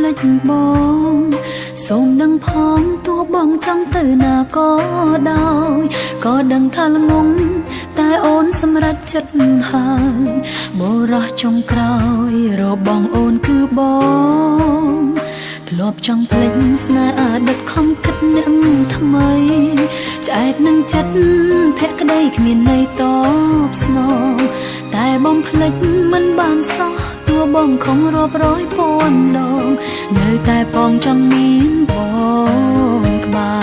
លិចបងសូមដឹងផងទោះបងចង់ទៅណាក៏ដោយក៏ដឹងថាល្ងងតែអូនសម្រេចចិត្តហើយបរោះចុងក្រោយរបងអូនគឺបងធ្លាប់ចង់ភ្លេចស្នេហ៍អតីតខំគិតអ្នកថ្មីឆ្អែតនឹងចិត្តភក្តីគ្មានន័យតបស្នងតែបងភ្លេចមិនបានសោះទោះបងខំរាប់រយពាន់ដងនៅតែបងចង់មានបងក្បែ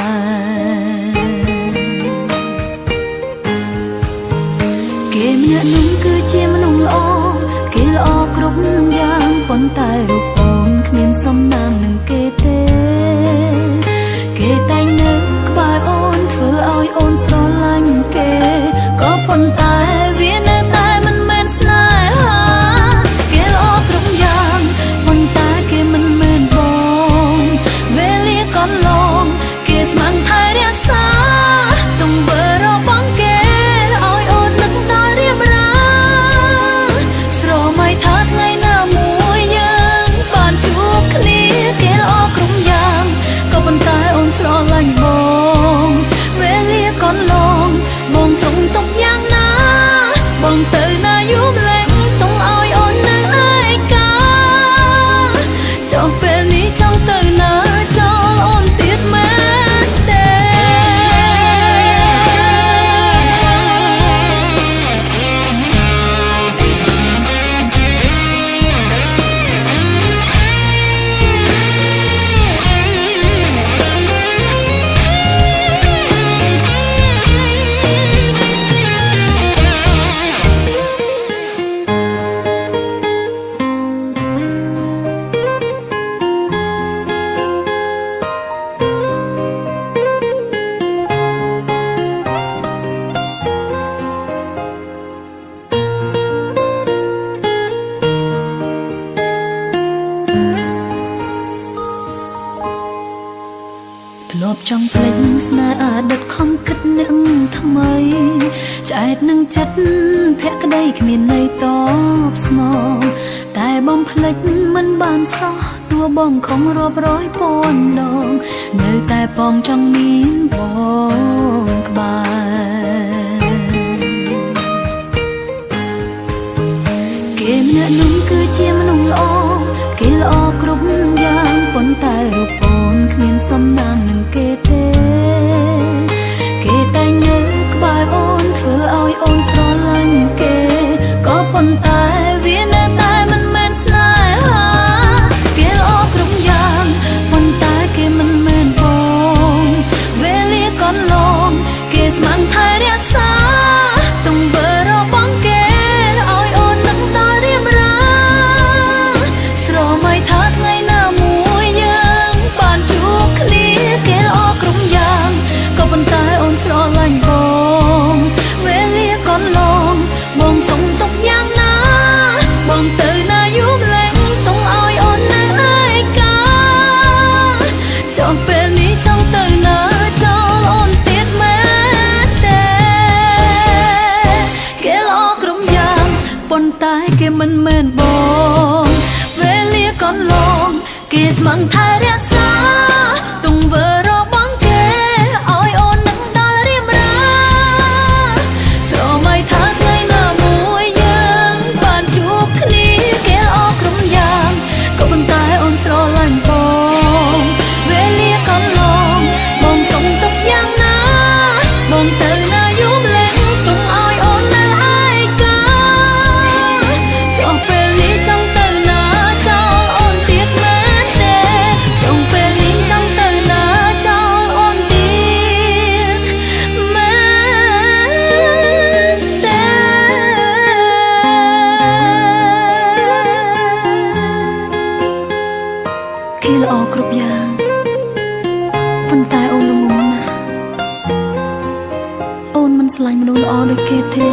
រគេម្នាក់នោះគឺជាមនុស្សល្អគេល្អគ្រប់យ៉ាងប៉ុន្តែរូបអូនគ្មានសំណាងនឹងគេទេគេតែងនៅក្បែរអូនធ្វើឲ្យអូនស្រឡាញ់គេក៏ប៉ុន្តែវានៅតែមិនមែនស្នេហាគេល្អគ្រប់យ៉ាងប៉ុន្តែគេមិនមែនបងវេលាកន្លងគេស្មានថែរក្សាទង្វើរបស់គេឲ្យអូននឹកដល់រៀបរាស្រមៃថាថ្ងៃណាមួយយើងបានជួបគ្នាគេល្អគ្រប់យ៉ាងក៏ប៉ុន្តែអូនស្រឡាញ់បងវេលាកន្លងបងសុំទុកយ៉ាងណាបងទៅណាយូរម្លេះទុំឲ្យអូននៅឯកាចុះពេលនេះចង់ទៅណាចោលអូនទៀតមែនទេធ្លាប់ចង់ភ្លេចស្នេហ៍អតីតខំគិតអ្នកថ្មីឆ្អែតនឹងចិត្តភក្តីគ្មានន័យតបស្នងតែបងភ្លេចមិនបានសោះទោះបងខំរាប់រយពាន់ដងនៅតែបងចង់មានបងក្បែរគេម្នាក់នោះគឺជាមនុស្សល្អគេល្អគ្រប់យ៉ាងប៉ុន្តែរូបអូនគ្មានសំណាងនឹងគេទេគេតែងនៅក្បែរអូនធ្វើឲ្យអូនស្រឡាញ់គេក៏ប៉ុន្តែវានៅតែមិនមែនស្នេហាគេល្អគ្រប់យ៉ាងប៉ុន្តែគេមិនមែនបងវេលាកន្លងគេស្មានថែរក្សាទង្វើរបស់គេឲ្យអូននឹកដល់រៀបរាស្រមៃថាថ្ងៃណាមួយយើងបានជួបគ្នាគេល្អគ្រប់យ៉ាងក៏ប៉ុន្តែអូនស្រឡាញ់បងវេលាកន្លងបងសុំទុកយ៉ាងណាបងទៅណាយូរម្លេះទុំឲ្យអូននៅឯកាចុះពេលនេះចង់ទៅណាចោលអូនទៀតមែនទេគេល្អគ្រប់យ៉ាងប៉ុន្តែគេមិនមែនបងវេលាកន្លងគេស្មឹងថែរក្សាទង្វើរបស់គេឲ្យអូននឹកដល់រៀបរាស្រមៃថាថ្ងៃណាមួយយើងបានជួបគ្នាគេល្អគ្រប់យ៉ាងក៏ប៉ុន្តែអូនស្រឡាញ់បងវេលាកន្លងបងសុំទុកយ៉ាងណាបងទៅណាយូរម្លេះទុំឲ្យអូននៅឯកាចុះពេលនេះចង់ទៅណាចោលអូនទៀតមែនទេចុះពេលនេះចង់ទៅណាចោលអូនទៀតមែនទេគេល្អគ្រប់យ៉ាងប៉ុន្តែអូនល្ងងណាស់អូនមិនស្រឡាញ់មនុស្សល្អដូចគេទេ